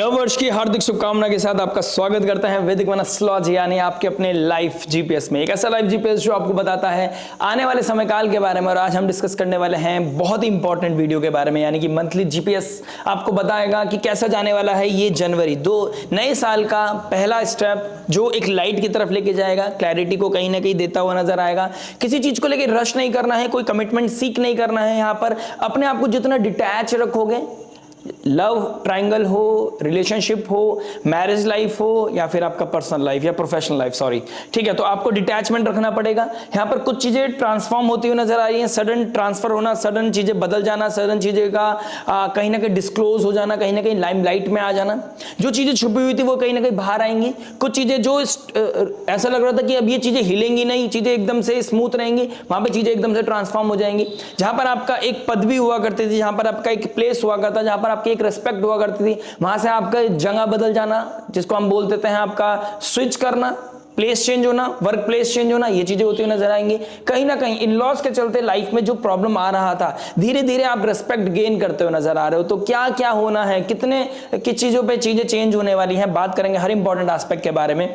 नववर्ष की हार्दिक शुभकामना के साथ आपका स्वागत करते हैं वैदिक मन एस्ट्रोलॉजी यानी आपके अपने लाइफ जीपीएस में। एक ऐसा लाइफ जीपीएस जो आपको बताता है आने वाले समय काल के बारे में। और आज हम डिस्कस करने वाले हैं बहुत ही इंपॉर्टेंट वीडियो के बारे में, यानी कि मंथली जीपीएस आपको बताएगा कि कैसा जाने वाला है ये जनवरी, नए साल का पहला स्टेप जो एक लाइट की तरफ लेके जाएगा, क्लैरिटी को कहीं ना कहीं देता हुआ नजर आएगा। किसी चीज को लेकर रश नहीं करना है, कोई कमिटमेंट सीख नहीं करना है। यहाँ पर अपने आप को जितना डिटैच रखोगे, लव ट्रायंगल हो, रिलेशनशिप हो, मैरिज लाइफ हो या फिर आपका पर्सनल लाइफ या प्रोफेशनल लाइफ, सॉरी, ठीक है, तो आपको डिटैचमेंट रखना पड़ेगा। यहाँ पर कुछ चीजें ट्रांसफॉर्म होती हुई नजर आ रही हैं, सडन ट्रांसफर होना, सडन चीजें बदल जाना, सडन चीजें का कहीं ना कहीं डिस्क्लोज हो जाना, कहीं ना कहीं लाइमलाइट में आ जाना। जो चीजें छुपी हुई थी वो कहीं ना कहीं बाहर आएंगी। कुछ चीजें जो ऐसा लग रहा था कि अब ये चीजें हिलेंगी नहीं, चीजें एकदम से स्मूथ रहेंगी, वहां पर चीजें एकदम से ट्रांसफॉर्म हो जाएंगी। जहां पर आपका एक पदवी हुआ करती थी, जहां पर आपका एक प्लेस हुआ करता, जहां पर आपकी एक रेस्पेक्ट हुआ करती थी, वहां से आपका जगह बदल जाना, जिसको हम बोल देते हैं आपका स्विच करना, प्लेस चेंज होना, वर्क प्लेस चेंज होना, ये चीजें होती हुई नजर आएंगी। कहीं ना कहीं इन लॉस के चलते लाइफ में जो प्रॉब्लम आ रहा था, धीरे धीरे आप रेस्पेक्ट गेन करते हुए नजर आ रहे हो। तो क्या क्या होना है, किस चीजों पे चीजें चेंज होने वाली हैं, बात करेंगे हर इंपॉर्टेंट एस्पेक्ट के बारे में।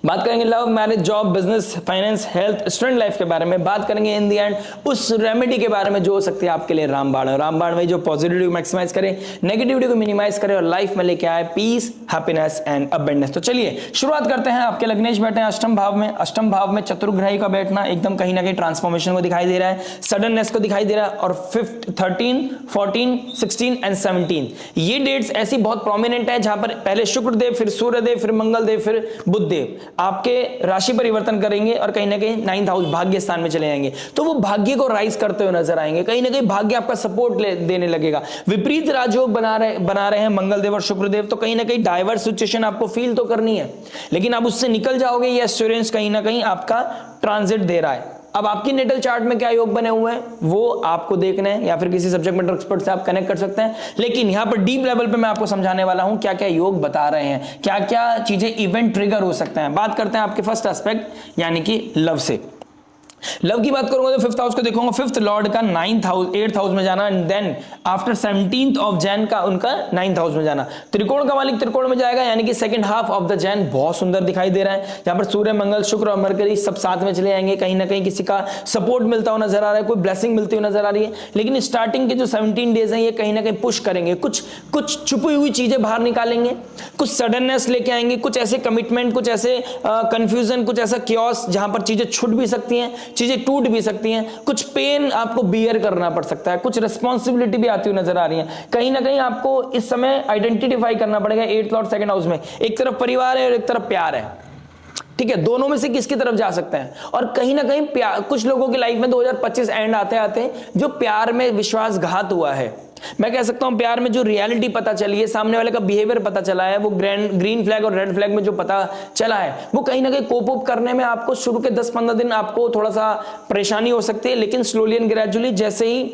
बात करेंगे love, marriage, job, business, finance, health, student life के बारे में। बात करेंगे इन द एंड उस रेमेडी के बारे में जो हो सकती है आपके लिए रामबाण। रामबाण में जो पॉजिटिविटी को मैक्सिमाइज करे, नेगेटिविटी को मिनिमाइज करे और लाइफ में लेके आए पीस, हैप्पीनेस एंड अबंडेंस। तो चलिए शुरुआत करते हैं। आपके लग्नेश बैठे हैं अष्टम भाव में। अष्टम भाव में चतुर्ग्रही का बैठना एकदम कहीं ना कहीं ट्रांसफॉर्मेशन को दिखाई दे रहा है, सडननेस को दिखाई दे रहा है। और 13, 14, 16 एंड 17 ये डेट्स ऐसी बहुत प्रोमिनेंट है, जहां पर पहले शुक्रदेव, फिर सूर्यदेव, फिर मंगलदेव, फिर बुधदेव आपके राशि परिवर्तन करेंगे और कहीं ना कहीं 9th हाउस भाग्य स्थान में चले जाएंगे। तो वो भाग्य को राइज करते हुए नजर आएंगे, कहीं ना कहीं भाग्य आपका सपोर्ट देने लगेगा। विपरीत राजयोग बना रहे हैं मंगलदेव और शुक्रदेव, तो कहीं ना कहीं डाइवर्स सिचुएशन आपको फील तो करनी है, लेकिन आप उससे निकल जाओगे। ये एश्योरेंस कहीं ना कहीं आपका ट्रांजिट दे रहा है। अब आपकी नेटल चार्ट में क्या योग बने हुए हैं वो आपको देखना है, या फिर किसी सब्जेक्ट मैटर एक्सपर्ट से आप कनेक्ट कर सकते हैं। लेकिन यहां पर डीप लेवल पे मैं आपको समझाने वाला हूं क्या क्या योग बता रहे हैं, क्या क्या चीजें इवेंट ट्रिगर हो सकते हैं। बात करते हैं आपके फर्स्ट एस्पेक्ट यानी कि लव से। लव की बात करूंगा तो फिफ्थ हाउस को देखूंगा, फिफ्थ लॉर्ड का 8th हाउस में जाना, and then after 17th of Jan का उनका 9th हाउस में जाना। त्रिकोण का मालिक त्रिकोण में जाएगा, यानी कि second half of the Jain बहुत सुंदर दिखाई दे रहा है, जहां पर सूर्य, मंगल, शुक्र और मरकरी सब साथ में चले जाएंगे। कहीं ना कहीं किसी का सपोर्ट मिलता हुआ नजर आ रहा है, कोई ब्लेसिंग मिलती हुई नजर आ रही है। लेकिन स्टार्टिंग के जो 17 डेज हैं ये कहीं ना कहीं पुश करेंगे, कुछ छुपी हुई चीजें बाहर निकालेंगे, कुछ सडननेस लेके आएंगे, कुछ ऐसे कमिटमेंट, कुछ ऐसे कंफ्यूजन, कुछ ऐसा क्योस जहां पर चीजें छूट भी सकती हैं, चीजें टूट भी सकती हैं, कुछ पेन आपको बियर करना पड़ सकता है, कुछ रिस्पॉन्सिबिलिटी भी आती हुई नजर आ रही है। कहीं ना कहीं आपको इस समय आइडेंटिफाई करना पड़ेगा 8th लॉर्ड 2nd हाउस में। एक तरफ परिवार है और एक तरफ प्यार है, ठीक है, दोनों में से किसकी तरफ जा सकते हैं। और कहीं ना कहीं प्यार, कुछ लोगों की लाइफ में 2025 एंड आते आते जो प्यार में विश्वासघात हुआ है, मैं कह सकता हूं प्यार में जो रियलिटी पता चली है, सामने वाले का बिहेवियर पता चला है, वो ग्रीन फ्लैग और रेड फ्लैग में जो पता चला है, वो कहीं ना कहीं कोप अप करने में आपको शुरू के 10-15 दिन आपको थोड़ा सा परेशानी हो सकती है। लेकिन स्लोली एंड ग्रेजुअली जैसे ही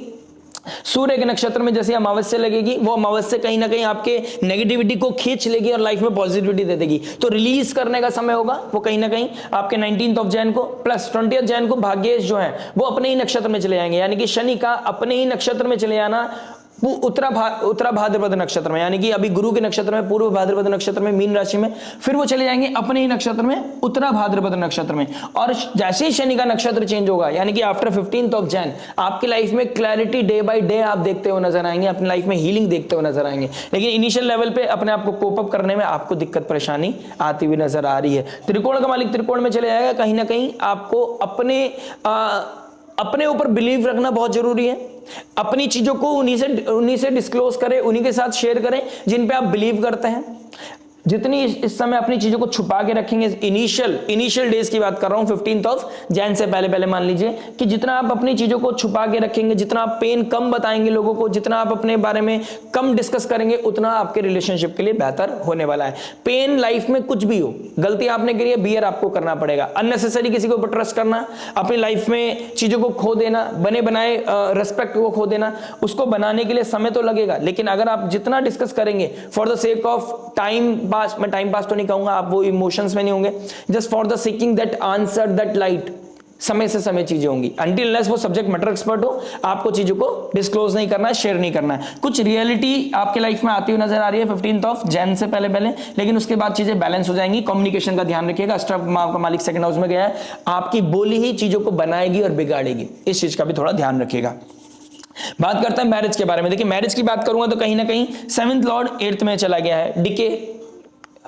सूर्य के नक्षत्र में जैसे अमावस्या लगेगी, वो अमावस्या कहीं ना कहीं आपके नेगेटिविटी को खींच लेगी और लाइफ में पॉजिटिविटी दे देगी। तो रिलीज करने का समय होगा वो कहीं ना कहीं आपके 19th ऑफ जैन को प्लस 20th जैन को भाग्येश जो है वो अपने ही नक्षत्र में चले जाएंगे, यानी कि शनि का अपने ही नक्षत्र में चले जाना, वो उत्तरा भाद्रपद नक्षत्र में, यानी कि अभी गुरु के नक्षत्र में, पूर्व भाद्रपद नक्षत्र में, मीन राशि में, फिर वो चले जाएंगे अपने ही नक्षत्र में उत्तरा भाद्रपद नक्षत्र में। और जैसे ही शनि का नक्षत्र चेंज होगा, यानी कि आफ्टर 15th ऑफ जैन आपकी लाइफ में क्लैरिटी डे बाय डे आप देखते हुए नजर आएंगे, अपनी लाइफ में हीलिंग देखते हुए नजर आएंगे। लेकिन इनिशियल लेवल पे अपने आप को कोप अप करने में आपको दिक्कत परेशानी आती हुई नजर आ रही है। त्रिकोण का मालिक त्रिकोण में चले जाएगा, कहीं ना कहीं आपको अपने ऊपर बिलीव रखना बहुत जरूरी है। अपनी चीजों को उन्हीं से डिस्क्लोज करें, उन्हीं के साथ शेयर करें जिन पे आप बिलीव करते हैं। जितनी इस समय अपनी चीजों को छुपा के रखेंगे, इनिशियल डेज की बात कर रहा हूं, 15th ऑफ जैन से पहले मान लीजिए कि जितना आप अपनी चीजों को छुपा के रखेंगे, जितना आप पेन कम बताएंगे लोगों को, जितना आप अपने बारे में कम डिस्कस करेंगे, उतना आपके रिलेशनशिप के लिए बेहतर होने वाला है। पेन लाइफ में कुछ भी हो, गलती आपने करी है, बियर आपको करना पड़ेगा। अननेसेसरी किसी के ऊपर ट्रस्ट करना, अपनी लाइफ में चीजों को खो देना, बने बनाए रेस्पेक्ट को खो देना, उसको बनाने के लिए समय तो लगेगा। लेकिन अगर आप जितना डिस्कस करेंगे for the sake of time pass, मैं टाइम पास तो नहीं कहूंगा, आप वो इमोशंस में नहीं होंगे, just for the seeking that answer, that light, समय से समय चीजें होंगी, अनटिल अनलेस वो सब्जेक्ट मैटर एक्सपर्ट हो, आपको चीजों को डिस्क्लोज नहीं करना है, शेयर नहीं करना है। कुछ रियलिटी आपके लाइफ में आती हुई नजर आ रही है 15 जनवरी से पहले, लेकिन उसके बाद चीजें बैलेंस हो जाएंगी। कम्युनिकेशन का ध्यान रखिएगा, आपका मालिक सेकंड हाउस में गया है, आपकी बोली ही चीजों को बनाएगी और बिगाड़ेगी, इस चीज का भी थोड़ा ध्यान रखिएगा। बात करते हैं मैरिज के बारे में। देखिए मैरिज की बात करूंगा तो कहीं ना कहीं 7th लॉर्ड 8th में चला गया है, डिके,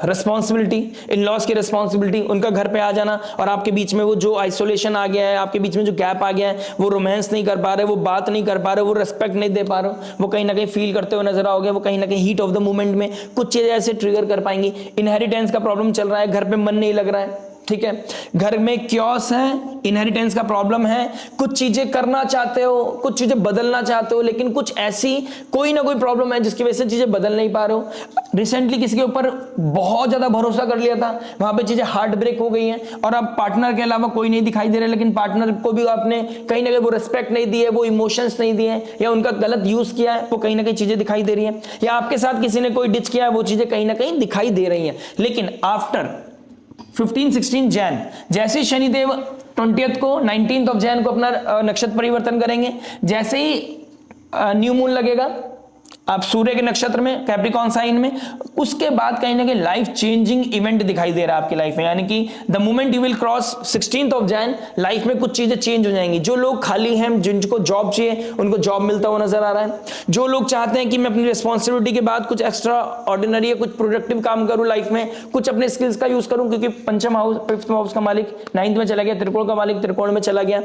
रिस्पॉन्सिबिलिटी, इन लॉस की रिस्पॉन्सिबिलिटी, उनका घर पे आ जाना और आपके बीच में वो जो आइसोलेशन आ गया है, आपके बीच में जो गैप आ गया है, वो रोमांस नहीं कर पा रहे, वो बात नहीं कर पा रहे, वो रिस्पेक्ट नहीं दे पा रहे, वो कहीं ना कहीं फील करते हुए नजर आओगे, वो कहीं ना कहीं हीट ऑफ द मोमेंट में कुछ चीजें ऐसे ट्रिगर कर पाएंगी। इनहेरिटेंस का प्रॉब्लम चल रहा है, घर पे मन नहीं लग रहा है, ठीक है, घर में क्योस है, इनहेरिटेंस का प्रॉब्लम है, कुछ चीजें करना चाहते हो, कुछ चीजें बदलना चाहते हो, लेकिन कुछ ऐसी कोई ना कोई प्रॉब्लम है जिसकी वजह से चीजें बदल नहीं पा रहे हो। रिसेंटली किसी के ऊपर बहुत ज्यादा भरोसा कर लिया था, वहां पे चीजें हार्ट ब्रेक हो गई हैं और अब पार्टनर के अलावा कोई नहीं दिखाई दे रहा, लेकिन पार्टनर को भी आपने कहीं ना कहीं वो रिस्पेक्ट नहीं दी है, वो इमोशंस नहीं दिए या उनका गलत यूज किया है, वो कहीं ना कहीं चीजें दिखाई दे रही है, या आपके साथ किसी ने कोई डिच किया है, वो चीजें कहीं ना कहीं दिखाई दे रही हैं। लेकिन आफ्टर 15-16 जैन, जैसे शनिदेव 20th को 19th जैन को अपना नक्षत्र परिवर्तन करेंगे, जैसे ही न्यू मून लगेगा आप सूर्य के नक्षत्र में, कैप्रिकॉर्न साइन में, उसके बाद कहीं ना कहीं लाइफ चेंजिंग इवेंट दिखाई दे रहा है आपकी लाइफ में, यानी कि the moment you will cross 16th Jain, life में कुछ चीजें चेंज हो जाएंगी। जो लोग खाली हैं, जिनको जॉब चाहिए, उनको जॉब मिलता हुआ नजर आ रहा है। जो लोग चाहते हैं कि मैं अपनी रिस्पॉन्सिबिलिटी के बाद कुछ एक्स्ट्रा ऑर्डिनरी, कुछ प्रोडक्टिव काम करूं लाइफ में, कुछ अपने स्किल्स का यूज करूं, क्योंकि पंचम हाउस, 5th हाउस का मालिक 9th में चला गया, त्रिकोण का मालिक त्रिकोण में चला गया,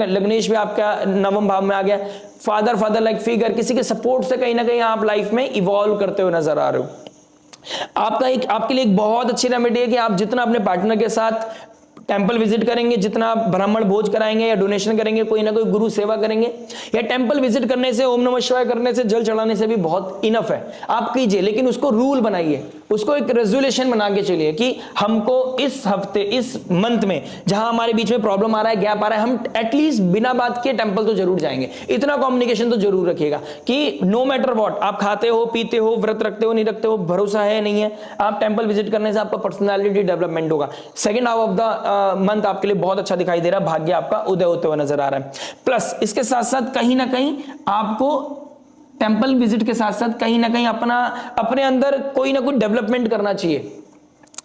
लग्नेश भी आपका 9वें भाव में आ गया। फादर लाइक फिगर, किसी के सपोर्ट से कहीं ना कहीं आप लाइफ में इवॉल्व करते हुए नजर आ रहे हो। आपके लिए एक बहुत अच्छी रेमेडी है कि आप जितना अपने पार्टनर के साथ टेंपल विजिट करेंगे, जितना आप ब्राह्मण भोज कराएंगे या डोनेशन करेंगे, कोई ना कोई गुरु सेवा करेंगे, या टेंपल विजिट करने से, ओम नमः शिवाय करने से, जल चढ़ाने से भी बहुत इनफ है, आप कीजिए। लेकिन उसको रूल बनाइए, उसको एक रेजोल्यूशन बना के चलिए कि हमको इस हफ्ते, इस मंथ में जहां हमारे बीच में प्रॉब्लम आ रहा है, गैप आ रहा है, हम एटलीस्ट बिना बात के टेंपल तो जरूर जाएंगे। इतना कम्युनिकेशन तो जरूर रखिएगा कि नो मैटर व्हाट, आप खाते हो, पीते हो, व्रत रखते हो, नहीं रखते हो, भरोसा है नहीं है, आप टेंपल विजिट करने से आपका पर्सनैलिटी डेवलपमेंट होगा। Second half of the month आपके लिए बहुत अच्छा दिखाई दे रहा है, भाग्य आपका उदय होते हुए नजर आ रहा है। प्लस इसके साथ साथ कहीं ना कहीं आपको टेंपल विजिट के साथ साथ कहीं ना कहीं अपने अंदर कोई ना कोई डेवलपमेंट करना चाहिए,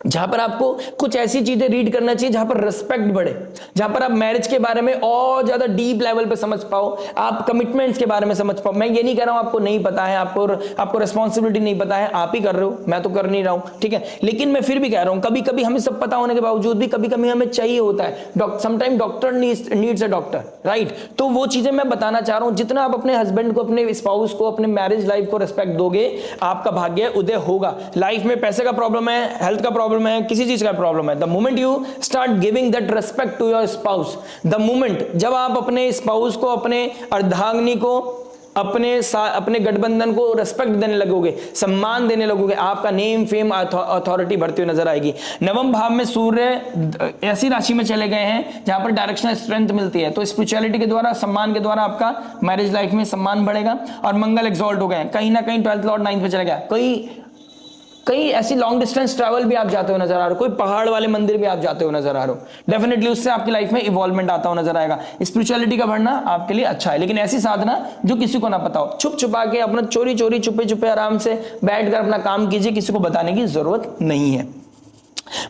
जहां पर आपको कुछ ऐसी चीजें रीड करना चाहिए जहां पर रिस्पेक्ट बढ़े, जहां पर आप मैरिज के बारे में और ज्यादा डीप लेवल पे समझ पाओ, आप कमिटमेंट्स के बारे में समझ पाओ। मैं ये नहीं कह रहा हूं आपको नहीं पता है, आपको रिस्पॉन्सिबिलिटी नहीं पता है, आप ही कर रहे हो, मैं तो कर नहीं रहा हूं, ठीक है, लेकिन मैं फिर भी कह रहा हूं कभी कभी हमें सब पता होने के बावजूद भी कभी कभी हमें चाहिए होता है, sometime doctor needs a doctor, right. तो वो चीजें मैं बताना चाह रहा हूं, जितना आप अपने हस्बैंड को, अपने स्पाउस को, अपने मैरिज लाइफ को रिस्पेक्ट दोगे, आपका भाग्य उदय होगा। लाइफ में पैसे का प्रॉब्लम है, हेल्थ का प्रॉब्लम है, किसी चीज का प्रॉब्लम है, the moment you start giving that respect to your spouse, the moment जब आप अपने स्पाउस को, अपने अर्धांगिनी को, अपने गठबंधन को रेस्पेक्ट देने लगोगे, सम्मान देने लगोगे, आपका नेम फेम अथॉरिटी बढ़ती हुई नजर आएगी। 9वें भाव में सूर्य ऐसी राशि में चले गए हैं जहां पर डायरेक्शनल स्ट्रेंथ मिलती है, तो स्पिरिचुअलिटी के द्वारा, सम्मान के द्वारा आपका मैरिज लाइफ में सम्मान बढ़ेगा और मंगल एक्सॉल्ट हो गए। कहीं ना कहीं 12th लॉर्ड 9th में चले गया, कई ऐसी लॉन्ग डिस्टेंस ट्रैवल भी आप जाते हो नजर आ रहे हो, कोई पहाड़ वाले मंदिर भी आप जाते हो नजर आ रहे हो, डेफिनेटली उससे आपकी लाइफ में इवॉल्वमेंट आता हुआ नजर आएगा। स्पिरिचुअलिटी का बढ़ना आपके लिए अच्छा है, लेकिन ऐसी साधना जो किसी को ना पता हो, छुप छुपा के अपना चोरी छुपे आराम से बैठकर अपना काम कीजिए, किसी को बताने की जरूरत नहीं है।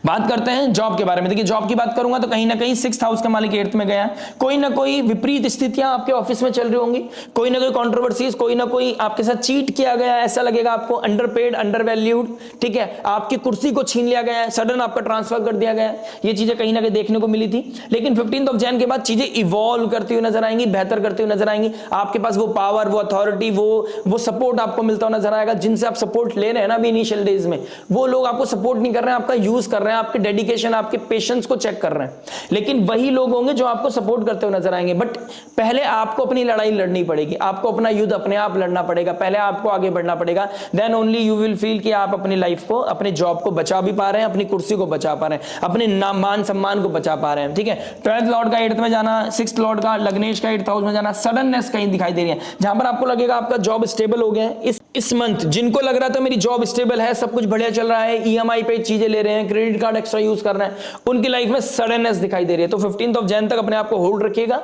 बात करते हैं जॉब के बारे में। देखिए जॉब की बात करूंगा तो कहीं ना कहीं 6th हाउस का मालिक 8th में गया, कोई ना कोई विपरीत स्थितियां आपके ऑफिस में चल रही होंगी, कोई ना कोई कंट्रोवर्सीज, कोई ना कोई आपके साथ चीट किया गया, ऐसा लगेगा आपको, अंडरपेड, अंडरवैल्यूड, ठीक है, आपकी कुर्सी को छीन लिया गया है, सडन आपका ट्रांसफर कर दिया गया है, ये चीजें कहीं ना कहीं देखने को मिली थी। लेकिन 15th जैन के बाद चीजें इवॉल्व करती हुई नजर आएंगी, बेहतर करती हुई नजर आएंगी, आपके पास वो पावर, वो अथॉरिटी, वो सपोर्ट आपको मिलता हुआ नजर आएगा। जिनसे आप सपोर्ट ले रहे हैं ना अभी इनिशियल डेज में, वो लोग आपको सपोर्ट नहीं कर रहे हैं, आपका यूज कर रहे हैं, आपके डेडिकेशन, आपके पेशेंस को चेक कर रहे हैं, लेकिन वही लोग होंगे जो आपको सपोर्ट करते हुए नजर आएंगे। बट पहले आपको अपनी लड़ाई लड़नी पड़ेगी, आपको अपना युद्ध अपने आप लड़ना पड़ेगा, पहले आपको आगे बढ़ना पड़ेगा, then only you will feel कि आप अपनी लाइफ को, अपने जॉब को बचा भी पा रहे हैं, अपनी कुर्सी को बचा पा रहे हैं, अपने नाम मान सम्मान को बचा पा रहे हैं, ठीक है। 12th लॉर्ड का 8th में जाना, 6th लॉर्ड का लग्नेश का 8th हाउस में जाना, सडननेस कहीं दिखाई दे रही है, जहां पर आपको लगेगा आपका जॉब स्टेबल हो गया है। इस मंथ जिनको लग रहा था मेरी जॉब स्टेबल है, सब कुछ बढ़िया चल रहा है, ईएमआई पे चीजें ले रहे हैं, क्रेडिट कार्ड एक्स्ट्रा यूज कर रहे हैं, उनकी लाइफ में सडननेस दिखाई दे रही है। तो 15th ऑफ जैन तक अपने आप को होल्ड रखिएगा।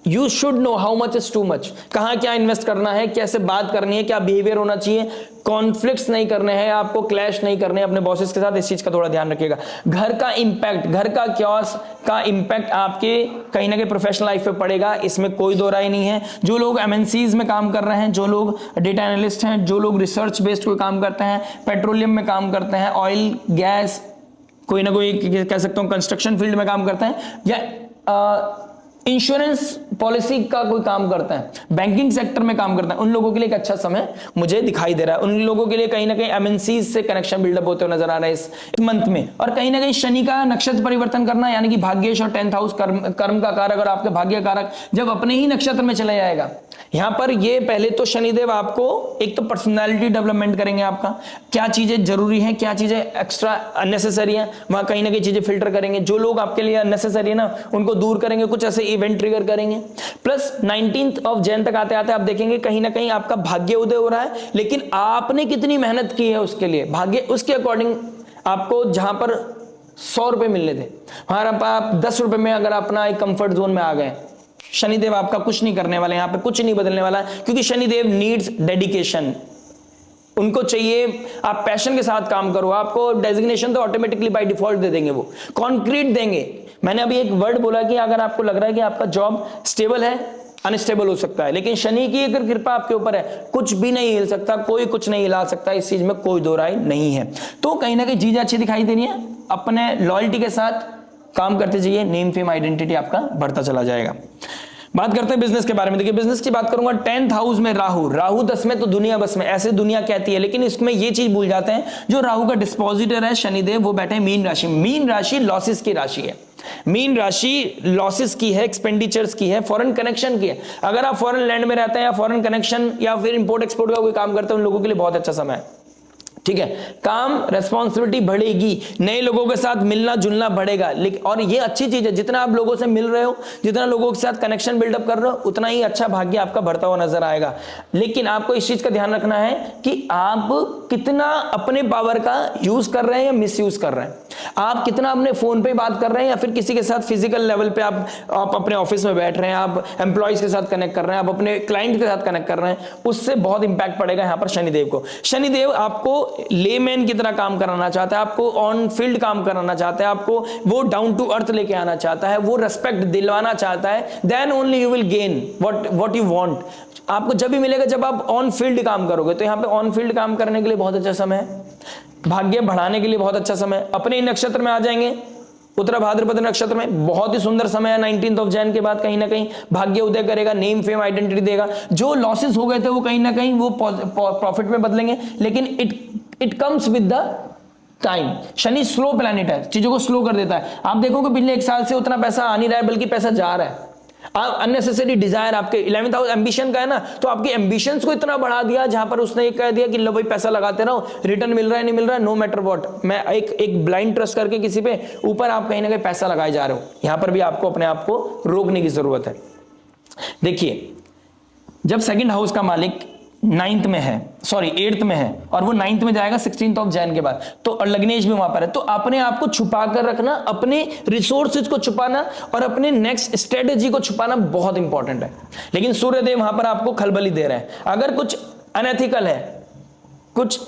You should know how much is too much, कहां क्या इन्वेस्ट करना है, कैसे बात करनी है, क्या बिहेवियर होना चाहिए, कॉन्फ्लिक्ट्स नहीं करने हैं आपको, क्लैश नहीं करने हैं अपने बॉसेस के साथ, इस चीज का थोड़ा ध्यान रखिएगा। घर का इंपैक्ट, घर का क्योस का इंपैक्ट आपके कहीं ना कहीं प्रोफेशनल लाइफ पे पड़ेगा, इसमें कोई दो राय नहीं है। जो लोग एमएनसीज में काम कर रहे हैं, जो लोग डेटा एनालिस्ट हैं, जो लोग रिसर्च बेस्ड कोई काम करते हैं, पेट्रोलियम में काम करते हैं, ऑयल गैस, कोई ना कोई कह सकता हूं कंस्ट्रक्शन फील्ड में काम करते हैं, या इंश्योरेंस पॉलिसी का कोई काम करता है, बैंकिंग सेक्टर में काम करता है, उन लोगों के लिए एक अच्छा समय मुझे दिखाई दे रहा है। उन लोगों के लिए कहीं ना कहीं एमएनसीज से कनेक्शन बिल्डअप होते हुए नजर आ रहा है इस मंथ में। और कहीं ना कहीं शनि का नक्षत्र परिवर्तन करना, यानी कि भाग्येश और 10th हाउस कर्म का कारक और आपके भाग्य कारक जब अपने ही नक्षत्र में चला जाएगा, यहां पर ये पहले तो शनिदेव आपको एक तो पर्सनालिटी डेवलपमेंट करेंगे, आपका क्या चीजें जरूरी हैं, क्या चीजें एक्स्ट्रा अननेसेसरी हैं, वहां कहीं ना कहीं चीजें फिल्टर करेंगे। जो लोग आपके लिए अननेसेसरी है ना, उनको दूर करेंगे, कुछ ऐसे इवेंट ट्रिगर करेंगे। प्लस 19th ऑफ जैन तक आते आते आप देखेंगे कहीं ना कहीं आपका भाग्य उदय हो रहा है, लेकिन आपने कितनी मेहनत की है उसके लिए, भाग्य उसके अकॉर्डिंग आपको जहां पर 100 रुपए मिलने थे, वहां आप 10 रुपए में अगर अपना एक कंफर्ट जोन में आ गए, शनिदेव आपका कुछ नहीं करने वाले, यहां पे कुछ नहीं बदलने वाला, क्योंकि शनिदेव नीड्स डेडिकेशन, उनको चाहिए आप पैशन के साथ काम करो। आपको डेजिग्नेशन तो ऑटोमेटिकली बाय डिफॉल्ट दे देंगे, वो कॉन्क्रीट देंगे। मैंने अभी एक वर्ड बोला कि अगर आपको लग रहा है कि आपका जॉब स्टेबल है, अनस्टेबल हो सकता है, लेकिन शनि की अगर कृपा आपके ऊपर है, कुछ भी नहीं हिल सकता, कोई कुछ नहीं हिला सकता, इस चीज में कोई दो राय नहीं है। तो कहीं ना कहीं चीजें अच्छी दिखाई दे रही है, अपने लॉयल्टी के साथ काम करते जाइए, नेम फेम आइडेंटिटी आपका बढ़ता चला जाएगा। बात करते हैं बिजनेस के बारे में। देखिए बिजनेस की बात करूंगा, 10th हाउस में राहु, राहु 10 में तो दुनिया बस में, ऐसे दुनिया कहती है, लेकिन इसमें ये चीज भूल जाते हैं, जो राहु का डिस्पोजिटर है शनिदेव, वो बैठे मीन राशि। मीन राशि लॉसेस की राशि है, मीन राशि लॉसेस की है, एक्सपेंडिचर्स की है, फॉरेन कनेक्शन की है। अगर आप फॉरेन लैंड में रहते हैं या फॉरेन कनेक्शन या फिर इंपोर्ट एक्सपोर्ट का कोई काम करते हैं, उन लोगों के लिए बहुत अच्छा समय है, ठीक है। काम रेस्पॉन्सिबिलिटी बढ़ेगी, नए लोगों के साथ मिलना जुलना बढ़ेगा, लेकिन और ये अच्छी चीज है, जितना आप लोगों से मिल रहे हो, जितना लोगों के साथ कनेक्शन बिल्डअप कर रहे हो, उतना ही अच्छा भाग्य आपका बढ़ता हुआ नजर आएगा। लेकिन आपको इस चीज का ध्यान रखना है कि आप कितना अपने पावर का यूज कर रहे हैं या मिस यूज कर रहे हैं। आप कितना अपने फोन पे बात कर रहे हैं या फिर किसी के साथ फिजिकल लेवल पे आप अपने ऑफिस में बैठ रहे हैं, आप एम्प्लॉइज के साथ कनेक्ट कर रहे हैं, आप अपने क्लाइंट के साथ कनेक्ट कर रहे हैं, उससे बहुत इंपैक्ट पड़ेगा यहां पर शनिदेव को। शनिदेव आपको लेमैन की तरह काम कराना चाहता है, आपको ऑन फील्ड काम कराना चाहता है, आपको वो डाउन टू अर्थ लेके आना चाहता है, वो रेस्पेक्ट दिलवाना चाहता है। Then only you will gain what you want. आपको जब भी मिलेगा जब आप ऑन फील्ड काम करोगे। तो यहां पे ऑन फील्ड काम करने के लिए बहुत अच्छा समय है, भाग्य बढ़ाने के लिए बहुत अच्छा समय। अपने नक्षत्र में आ जाएंगे, उत्तरा भाद्रपद नक्षत्र में बहुत ही सुंदर समय है। 19th ऑफ जैन के बाद कहीं ना कहीं भाग्य उदय करेगा, नेम फेम आइडेंटिटी देगा। जो लॉसेस हो गए थे वो कहीं ना कहीं वो प्रॉफिट में बदलेंगे, लेकिन it comes with the time. Shani slow planet है, चीजों को स्लो कर देता है। आप देखोगे पिछले 1 साल से उतना पैसा आ नहीं रहा है, बल्कि पैसा जा रहा है। आप अननेसेसरी डिजायर, आपके 11th हाउस एम्बिशन का है ना, तो आपके एम्बिशंस को इतना बढ़ा दिया, जहां पर उसने ये कह दिया कि लो भाई पैसा लगाते रहो, रिटर्न मिल रहा है नहीं मिल रहा है, नो मैटर व्हाट, मैं एक ब्लाइंड ट्रस्ट करके किसी पे ऊपर आप कहीं ना कहीं पैसा लगाए जा रहे हो। यहां पर भी आपको अपने आप को रोकने की जरूरत है। देखिए जब 2nd हाउस का मालिक 9th में है, सॉरी 8th में है, और वो 9th में जाएगा 16th ऑफ जैन के बाद, तो और लग्नेश भी वहां पर है, तो अपने आप को छुपा कर रखना, अपने रिसोर्सेज को छुपाना और अपने नेक्स्ट स्ट्रेटेजी को छुपाना बहुत इंपॉर्टेंट है। लेकिन सूर्यदेव वहां पर आपको खलबली दे रहे हैं। अगर कुछ अनएथिकल है, कुछ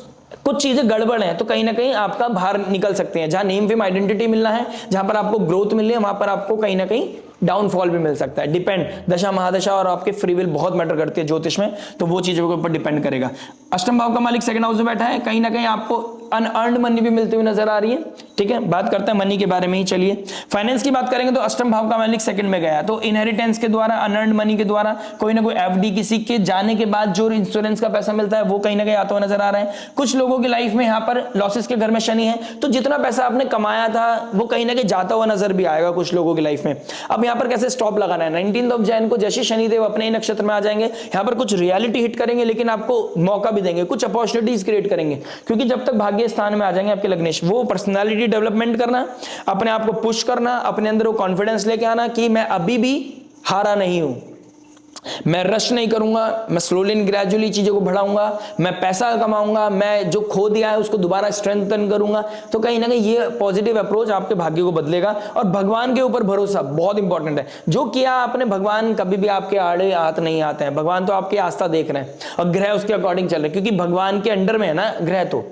चीजें गड़बड़ हैं, तो कहीं ना कहीं आपका बाहर निकल सकते हैं। जहां नेम फेम आइडेंटिटी मिलना है, जहां पर आपको ग्रोथ मिलनी है, वहां पर आपको कहीं ना कहीं डाउनफॉल भी मिल सकता है। डिपेंड, दशा महादशा और आपके फ्री विल बहुत मैटर करती है ज्योतिष में, तो वो चीजों के ऊपर डिपेंड करेगा। अष्टम भाव का मालिक 2nd हाउस में बैठा है, कहीं ना कहीं आपको अनअर्न्ड मनी भी मिलती हुई नजर आ रही है, ठीक है। बात करते हैं मनी के बारे में ही। चलिए फाइनेंस की बात करेंगे तो अष्टम भाव का मालिक 2nd में गया, तो इनहेरिटेंस के द्वारा, अनअर्न्ड मनी के द्वारा, कोई ना कोई एफडी, किसी के जाने के बाद जो इंश्योरेंस का पैसा मिलता है वो कहीं ना कहीं आता हुआ नजर आ रहा है। कुछ लोगों की लाइफ में यहाँ पर लॉसेस के घर में शनि है, तो जितना पैसा आपने कमाया था वो कहीं ना कहीं जाता हुआ नजर भी आएगा कुछ लोगों की लाइफ में। अब यहाँ पर कैसे स्टॉप लगाना है, 19th ऑफ जैन को जैसे शनिदेव अपने ही नक्षत्र में आ जाएंगे, यहाँ पर कुछ रियलिटी हिट करेंगे, लेकिन आपको मौका भी देंगे, कुछ अपॉर्चुनिटीज क्रिएट करेंगे। क्योंकि जब तक भाग्य स्थान में आ जाएंगे आपके लग्नेश, वो पर्सनालिटी डेवलपमेंट करना, अपने आप को पुश करना, अपने अंदर वो कॉन्फिडेंस लेके आना कि मैं अभी भी हारा नहीं हूं। मैं रश नहीं करूंगा, मैं स्लोली एंड ग्रेजुअली चीजों को बढ़ाऊंगा, मैं पैसा कमाऊंगा, मैं जो खो दिया है उसको दोबारा स्ट्रेंथन करूंगा। तो कहीं ना कहीं ये पॉजिटिव अप्रोच आपके भाग्य को बदलेगा। और भगवान के ऊपर भरोसा बहुत इंपॉर्टेंट है। जो किया आपने, भगवान कभी भी आपके आड़े हाथ नहीं आते हैं। भगवान तो आपकी आस्था देख रहे हैं और ग्रह उसके अकॉर्डिंग चल रहे हैं, क्योंकि भगवान के अंडर में है ना ग्रह। तो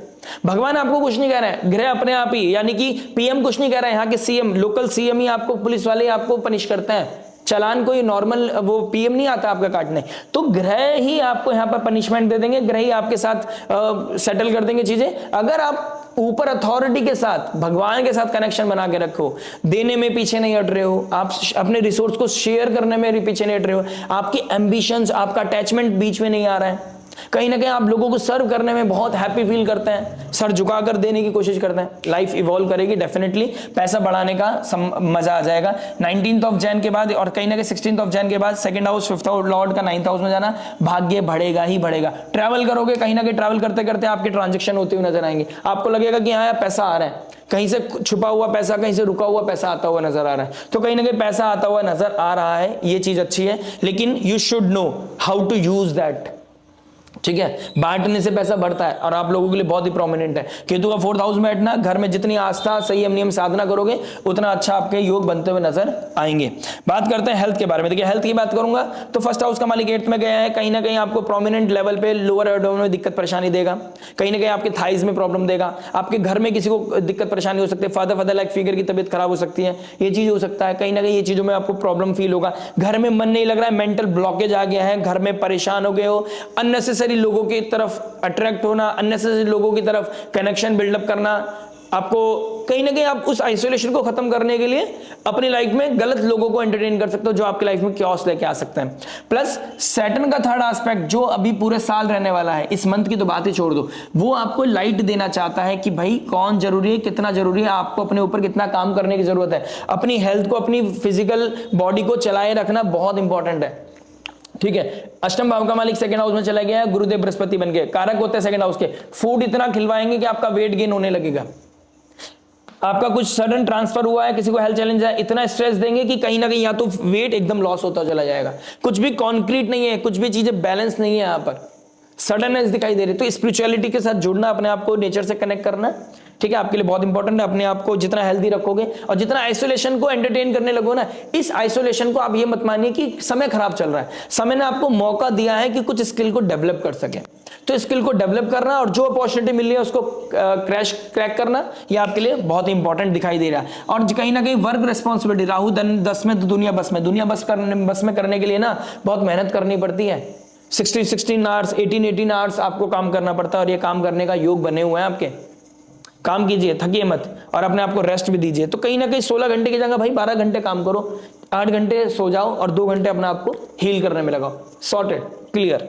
भगवान आपको कुछ नहीं कह रहे हैं, ग्रह अपने आप ही, यानी कि पीएम कुछ नहीं कह रहे हैं, यहाँ के सीएम, लोकल सीएम ही आपको, पुलिस वाले आपको पनिश करते हैं। चालान कोई नॉर्मल वो पीएम नहीं आता आपका काटने, तो ग्रह ही आपको यहाँ पर पनिशमेंट दे देंगे, ग्रह ही आपके साथ सेटल कर देंगे चीजें। अगर आप ऊपर अथॉरिटी के साथ, भगवान के साथ कनेक्शन बना के रखो, देने में पीछे नहीं हट रहे हो, आप अपने रिसोर्स को शेयर करने में पीछे नहीं हट रहे हो, आपकी एम्बिशंस, आपका अटैचमेंट बीच में नहीं आ रहा है, कहीं ना कहीं आप लोगों को सर्व करने में बहुत हैप्पी फील करते हैं, सर झुकाकर देने की कोशिश करते हैं, लाइफ इवॉल्व करेगी डेफिनेटली, पैसा बढ़ाने का मजा आ जाएगा। 19 जैन के बाद और कहीं ना कहीं 16 जैन के बाद सेकंड हाउस, 5th लॉर्ड का 9th हाउस में जाना, भाग्य बढ़ेगा ही बढ़ेगा। ट्रैवल करोगे, कहीं ना कहीं ट्रैवल करते करते आपके ट्रांजेक्शन होते हुए नजर आएंगे, आपको लगेगा कि हाँ पैसा आ रहा है, कहीं से छुपा हुआ पैसा, कहीं से रुका हुआ पैसा आता हुआ नजर आ रहा है। तो कहीं ना कहीं पैसा आता हुआ नजर आ रहा है, ये चीज अच्छी है, लेकिन you should know how to use that. ठीक है, बांटने से पैसा बढ़ता है और आप लोगों के लिए बहुत ही प्रोमिनेंट है। केतु का 4th हाउस में बैठना, घर में जितनी आस्था, संयम, नियम, साधना करोगे उतना अच्छा आपके योग बनते हुए नजर आएंगे। बात करते हैं हेल्थ के बारे में। देखिए हेल्थ की बात करूंगा तो 1st हाउस का मालिक 8th में गया है, कहीं ना कहीं आपको प्रोमिनेंट लेवल पे लोअर एब्डोमेन में दिक्कत परेशानी देगा, कहीं ना कहीं आपके थाइज में प्रॉब्लम देगा, आपके घर में किसी को दिक्कत परेशानी हो सकती है, फादर लाइक फिगर की तबीयत खराब हो सकती है, ये चीज हो सकता है, कहीं ना कहीं ये चीजों में आपको प्रॉब्लम फील होगा, घर में मन नहीं लग रहा है, मेंटल ब्लॉकेज आ गया है, घर में परेशान हो गए हो, अननेसेसरी लोगों की तरफ अट्रैक्ट होना, अननेसेसरी लोगों की तरफ कनेक्शन बिल्डअप करना, आपको कहीं ना कहीं आप उस आइसोलेशन को खत्म करने के लिए अपनी लाइफ में गलत लोगों को एंटरटेन कर सकते हो जो आपकी लाइफ में क्योस लेके आ सकते हैं। प्लस सैटर्न का 3rd एस्पेक्ट जो अभी पूरे साल रहने वाला है, इस मंथ की तो बात ही छोड़ दो, वो आपको लाइट देना चाहता है कि भाई कौन जरूरी है, कितना जरूरी है, आपको अपने ऊपर कितना काम करने की जरूरत है, अपनी हेल्थ को, अपनी फिजिकल बॉडी को चलाए रखना बहुत इंपॉर्टेंट है। ठीक है, अष्टम भाव का मालिक 2nd हाउस में चला गया है, गुरुदेव बृहस्पति बन गए, कारक होते हैं 2nd हाउस के, फूड इतना खिलवाएंगे कि आपका वेट गेन होने लगेगा, आपका कुछ सडन ट्रांसफर हुआ है, किसी को हेल्थ चैलेंज है, इतना स्ट्रेस देंगे कि कहीं ना कहीं या तो वेट एकदम लॉस होता चला जाएगा, कुछ भी कॉन्क्रीट नहीं है, कुछ भी चीजें बैलेंस नहीं है, यहाँ पर सडननेस दिखाई दे रही। तो स्पिरिचुअलिटी के साथ जुड़ना, अपने आप को नेचर से कनेक्ट करना, ठीक है, आपके लिए बहुत इंपॉर्टेंट है। अपने आप को जितना हेल्दी रखोगे और जितना आइसोलेशन को एंटरटेन करने लगो ना, इस आइसोलेशन को आप ये मत मानिए कि समय खराब चल रहा है, समय ने आपको मौका दिया है कि कुछ स्किल को डेवलप कर सके, तो स्किल को डेवलप करना और जो अपॉर्चुनिटी मिल रही है उसको क्रैक करना, ये आपके लिए बहुत इंपॉर्टेंट दिखाई दे रहा है। और कहीं ना कहीं वर्क रिस्पॉन्सिबिलिटी, राहु 10 में तो दुनिया बस में, दुनिया बस में करने के लिए ना बहुत मेहनत करनी पड़ती है, 16 आवर्स, 18 आवर्स आपको काम करना पड़ता है, और ये काम करने का योग बने हुए हैं आपके। काम कीजिए, थकिए मत, और अपने आप को रेस्ट भी दीजिए। तो कहीं ना कहीं 16 घंटे की जगह भाई 12 घंटे काम करो, 8 घंटे सो जाओ और 2 घंटे अपने आप को हील करने में लगाओ, सॉर्टेड, क्लियर।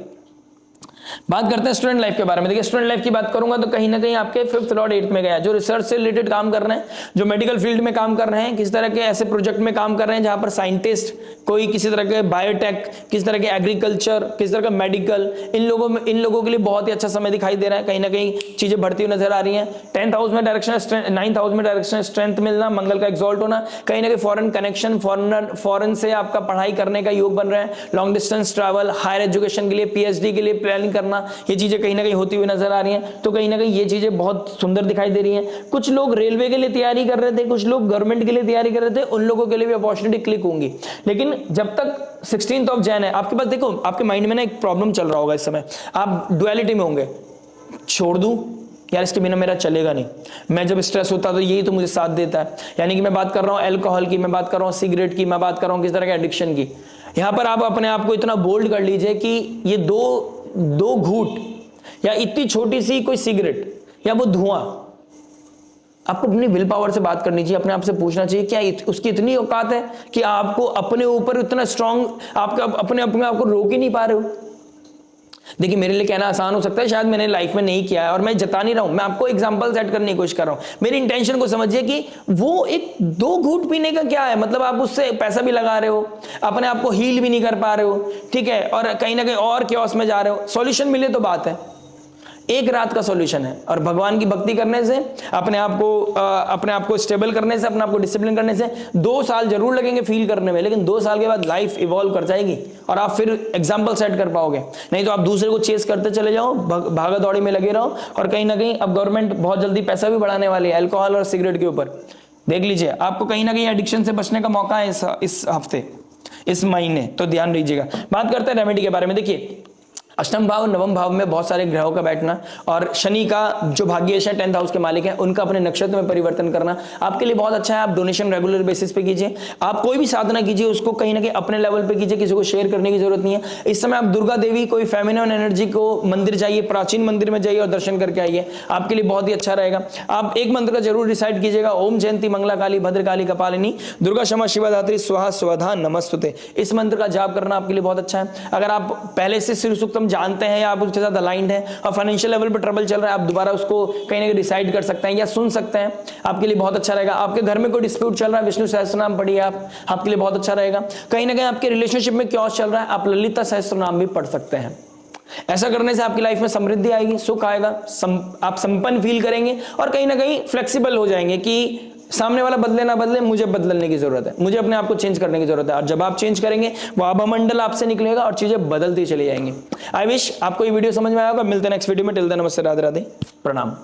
बात करते हैं स्टूडेंट लाइफ के बारे में। देखिए स्टूडेंट लाइफ की बात करूंगा तो कहीं ना कहीं आपके 5th लॉर्ड 8th में गया, जो रिसर्च से रिलेटेड काम कर रहे हैं, जो मेडिकल फील्ड में काम कर रहे हैं, किस तरह के ऐसे प्रोजेक्ट में काम कर रहे हैं जहां पर साइंटिस्ट, कोई किसी तरह के बायोटेक, किस तरह के एग्रीकल्चर, किस तरह का मेडिकल, इन लोगों के लिए बहुत ही अच्छा समय दिखाई दे रहा है, कहीं ना कहीं चीजें बढ़ती हुई नजर आ रही हैं। 10th हाउस में डायरेक्शन, 9th हाउस में डायरेक्शन स्ट्रेंथ मिलना, मंगल का एक्सॉल्ट होना, कहीं ना कहीं फॉरेन कनेक्शन, फॉरेन से आपका पढ़ाई करने का योग बन रहा है, long distance travel, higher education के लिए, पीएचडी के लिए प्लानिंग करना, ये चीजें कहीं ना कहीं होती हुई नजर आ रही हैं। तो कहीं ना कहीं ये चीजें बहुत सुंदर दिखाई दे रही हैं। कुछ लोग रेलवे के लिए तैयारी कर रहे थे, कुछ लोग गवर्नमेंट के लिए तैयारी कर रहे थे, उन लोगों के लिए भी अपॉर्चुनिटी क्लिक होंगी। लेकिन जब तक 16 जैन है, आपके पास देखो, आपके माइंड में ना एक प्रॉब्लम चल रहा होगा इस समय, आप डुअलिटी में होंगे, छोड़ दूं यार, इसके बिना मेरा चलेगा नहीं, मैं जब स्ट्रेस होता तो यही तो मुझे साथ देता है। यानी कि मैं बात कर रहा हूं अल्कोहल की, मैं बात कर रहा हूं सिगरेट की, मैं बात कर रहा हूं किस तरह के एडिक्शन की। यहां पर आप अपने आप को इतना बोल्ड कर लीजिए कि ये दो घूंट या इतनी छोटी सी कोई सिगरेट या वो धुआं, आपको अपनी विल पावर से बात करनी चाहिए, अपने आप से पूछना चाहिए क्या उसकी इतनी औकात है कि आपको अपने ऊपर इतना स्ट्रांग, आपका अपने आप को रोक ही नहीं पा रहे हो। देखिए मेरे लिए कहना आसान हो सकता है, शायद मैंने लाइफ में नहीं किया है और मैं जता नहीं रहा हूं, मैं आपको एग्जांपल सेट करने की कोशिश कर रहा हूं। मेरी इंटेंशन को समझिए कि वो एक 2 घूंट पीने का क्या है, मतलब आप उससे पैसा भी लगा रहे हो, अपने आप को हील भी नहीं कर पा रहे हो, ठीक है, और कहीं ना कहीं और क्योस में जा रहे हो। सॉल्यूशन मिले तो बात है, एक रात का सॉल्यूशन है। और भगवान की भक्ति करने से, अपने आप को स्टेबल करने से, अपने आप को डिसिप्लिन करने से 2 साल जरूर लगेंगे फील करने में, लेकिन 2 साल के बाद लाइफ इवॉल्व कर जाएगी और आप फिर एग्जाम्पल सेट कर पाओगे। नहीं तो आप दूसरे को चेस करते चले जाओ, भागा दौड़ी में लगे रहो, और कहीं ना कहीं अब गवर्नमेंट बहुत जल्दी पैसा भी बढ़ाने वाली है अल्कोहल और सिगरेट के ऊपर। देख लीजिए, आपको कहीं ना कहीं एडिक्शन से बचने का मौका है इस हफ्ते, इस महीने, तो ध्यान दीजिएगा। बात करते हैं रेमेडी के बारे में। देखिए, अष्टम भाव, नवम भाव में बहुत सारे ग्रहों का बैठना और शनि का जो भाग्येश है 10th हाउस के मालिक है, उनका अपने नक्षत्र में परिवर्तन करना आपके लिए बहुत अच्छा है। आप डोनेशन रेगुलर बेसिस पे कीजिए, आप कोई भी साधना कीजिए उसको कहीं ना कहीं अपने लेवल पे कीजिए, किसी को शेयर करने की जरूरत नहीं है। इस समय आप दुर्गा देवी, कोई फेमिनिन एनर्जी को मंदिर जाइए, प्राचीन मंदिर में जाइए और दर्शन करके आइए, आपके लिए बहुत ही अच्छा रहेगा। आप एक मंत्र का जरूर रिसाइट कीजिएगा, ओम जयंती मंगला काली भद्रकाली कपालिनी दुर्गा क्षमा शिवा धात्री स्वाहा स्वधा नमस्तुते। इस मंत्र का जाप करना आपके लिए बहुत अच्छा है। अगर आप पहले से श्री सूक्तम जानते हैं या आप उसके साथ अलाइंड हैं और फाइनेंशियल लेवल पर ट्रबल चल रहा है, आप दोबारा उसको कहीं ना कहीं डिसाइड कर सकते हैं या सुन सकते हैं, आपके लिए बहुत अच्छा रहेगा। आपके घर में कोई डिस्प्यूट चल रहा है, विष्णु सहस्त्र नाम पढ़िए आप, आपके लिए बहुत अच्छा रहेगा। कहीं ना कहीं आपके रिलेशनशिप में क्या चल रहा है, आप ललिता सहस्त्र नाम भी पढ़ सकते हैं। ऐसा करने से आपकी लाइफ में समृद्धि आएगी, सुख आएगा, आप संपन्न फील करेंगे और कहीं ना कहीं फ्लेक्सिबल हो जाएंगे कि सामने वाला बदले ना बदले, मुझे बदलने की जरूरत है, मुझे अपने आप को चेंज करने की जरूरत है। और जब आप चेंज करेंगे, वो आभामंडल आपसे निकलेगा और चीजें बदलती चली जाएंगी। आई विश आपको ये वीडियो समझ में आया होगा। मिलते हैं नेक्स्ट वीडियो में। टिल देन नमस्ते, राधे राधे, प्रणाम।